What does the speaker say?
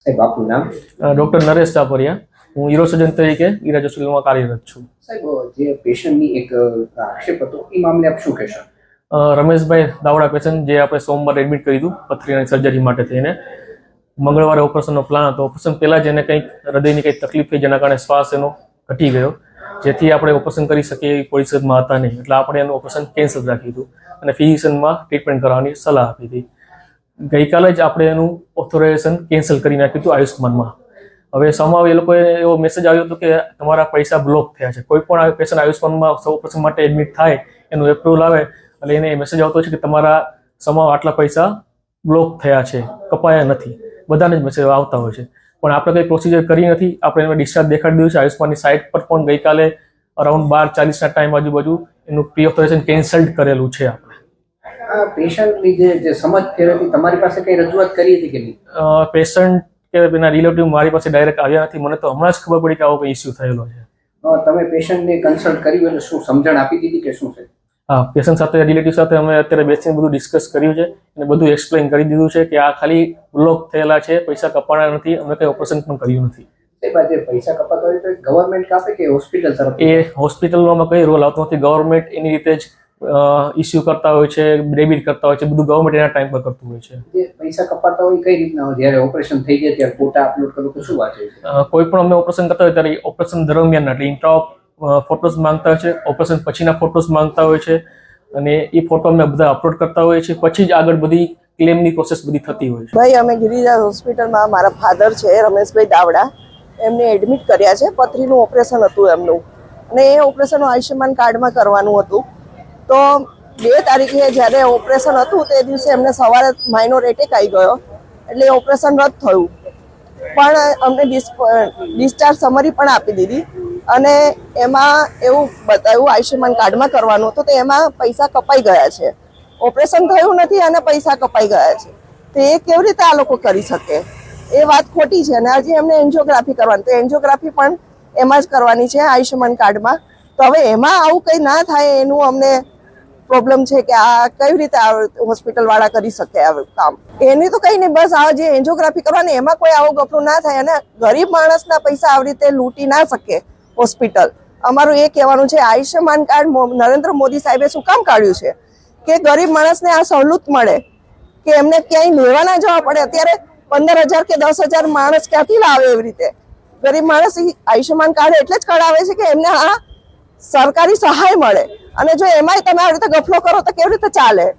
સાહેબ આપનું નામ? ડૉક્ટર નરેશ ચાપરિયા. હું ન્યુરોસર્જન તરીકે ઈરાજ હોસ્પિટલમાં કાર્યરત છું. સાહેબ, જે પેશન્ટની એક આક્ષેપ હતો એ મામલે આપ શું કહેશો? રમેશભાઈ દાવડા પેશન્ટ જે આપણે સોમવારે એડમિટ કરી દીધું પથરીની સર્જરી માટે થઈને. મંગળવારે ઓપરેશનનો પ્લાન હતો. ઓપરેશન પહેલાં જ એને કંઈક હૃદયની કંઈક તકલીફ થઈ જેના કારણે શ્વાસ એનો ઘટી ગયો, જેથી આપણે ઓપરેશન કરી શકીએ એવી પરિસ્થિતિમાં હતા નહીં. એટલે આપણે એનું ઓપરેશન કેન્સલ રાખ્યું હતું અને ફિઝિશિયનમાં ટ્રીટમેન્ટ કરવાની સલાહ આપી હતી. ગઈકાલે જ આપણે એનું ઓથોરાઇઝેશન કેન્સલ કરી નાખ્યું હતું આયુષ્માનમાં. હવે સમાવ એ લોકોએ એવો મેસેજ આવ્યો હતો કે તમારા પૈસા બ્લોક થયા છે. કોઈ પણ પેશન્ટ આયુષ્માનમાં ઓપરેશન માટે એડમિટ થાય એનું એપ્રુવલ આવે એટલે એને મેસેજ આવતો છે કે તમારા સમાવ આટલા પૈસા બ્લોક થયા છે, કપાયા નથી. બધાને જ મેસેજ આવતા હોય છે, પણ આપણે કંઈ પ્રોસિજર કરી નથી. આપણે એને ડિસ્ચાર્જ દેખાડી દીધું છે. આયુષ્માનની સાઇટ પર પણ ગઈકાલે અરાઉન્ડ 12:40 ટાઈમ આજુબાજુ એનું પ્રી ઓથોરાઇઝેશન કેન્સલ્ડ કરેલું છે. આપણે આ પેશન્ટની જે સમજ ફેરવી તમારી પાસે કઈ રજૂઆત કરી હતી કે નહીં? પેશન્ટ કે એના રિલેટિવ મારી પાસે ડાયરેક્ટ આવ્યા નથી. મને તો હમણાં જ ખબર પડી કે આવો કોઈ ઇસ્યુ થયેલો છે. તમે પેશન્ટને કન્સલ્ટ કર્યું એટલે શું સમજણ આપી દીધી કે શું છે? હા, પેશન્ટ સાથે રિલેટિવ સાથે અમે અત્યારે બેસીને બધું ડિસ્કસ કર્યું છે અને બધું એક્સપ્લેન કરી દીધું છે કે આ ખાલી બ્લોક થયેલા છે, પૈસા કપાણા નથી, અમે કંઈ ઓપરેશન પણ કર્યું નથી. જે પૈસા કપાતા હોય તો ગવર્મેન્ટ કાપે કે હોસ્પિટલ તરફ? એ હોસ્પિટલમાં કંઈ રોલ આવતો નથી. ગવર્મેન્ટ એની રીતે જ ઇસ્યુ કરતા હોય છે, ડેબિટ કરતા હોય છે, બધું ગવર્મેન્ટ એના ટાઈમ પર કરતું હોય છે. જે પૈસા કપાતા હોય કઈ રીતના હોય? જ્યારે ઓપરેશન થઈ જાય ત્યારે ફોટા અપલોડ કરો તો શું વાત છે? કોઈ પણ અમે ઓપરેશન કરતા હોય ત્યારે ઓપરેશન દરમિયાન એટલે ઇન્ટ્રા ફોટોઝ માંગતા હોય છે, ઓપરેશન પછીના ફોટોઝ માંગતા હોય છે અને એ ફોટો અમે બધા અપલોડ કરતા હોઈએ છીએ. પછી જ આગળ બધી ક્લેમની પ્રોસેસ બધી થતી હોય છે. ભાઈ, અમે ગિરિરાજ હોસ્પિટલમાં મારા ફાધર છે રમેશભાઈ દાવડા, એમને એડમિટ કર્યા છે. પથરીનું ઓપરેશન હતું એમનું અને એ ઓપરેશન આયુષ્યમાન કાર્ડમાં કરવાનું હતું. તો 2 તારીખે જ્યારે ઓપરેશન હતું તે દિવસે એમને સવારે માઇનોર એટેક આવી ગયો એટલે ઓપરેશન રદ થયું. પણ અમને ડિસ્ચાર્જ સમરી પણ આપી દીધી અને એમાં એવું બતાવ્યું આયુષ્યમાન કાર્ડમાં કરવાનું હતું તો એમાં પૈસા કપાઈ ગયા છે. ઓપરેશન થયું નથી અને પૈસા કપાઈ ગયા છે. તો એ કેવી રીતે આ લોકો કરી શકે? એ વાત ખોટી છે. અને હજી એમને એન્જિયોગ્રાફી કરવાની, તો એન્જિયોગ્રાફી પણ એમાં જ કરવાની છે આયુષ્યમાન કાર્ડમાં. તો હવે એમાં આવું કંઈ ના થાય એનું અમને પ્રોબ્લેમ છે કે આ કેવી રીતે હોસ્પિટલ વાળા કરી શકે આ કામ. એની તો કંઈ નહીં, બસ આ જે એન્જિયોગ્રાફી કરવાની એમાં કોઈ આવો ગફલું ના થાય અને ગરીબ માણસના પૈસા આવી રીતે લૂંટી ના શકે હોસ્પિટલ. અમારું એ કહેવાનું છે આયુષ્યમાન કાર્ડ નરેન્દ્ર મોદી સાહેબે શું કામ કાઢ્યું છે કે ગરીબ માણસને આ સવલત મળે કે એમને ક્યાંય લેવા ના જવા પડે. અત્યારે 15,000 કે 10,000 માણસ ક્યાંથી લાવે? એવી રીતે ગરીબ માણસ આયુષ્યમાન કાર્ડ એટલે જ કઢાવે છે કે એમને આ સરકારી સહાય મળે. અને જો એમાંય તમે આવી રીતે ગફલો કરો તો કેવી રીતે ચાલે?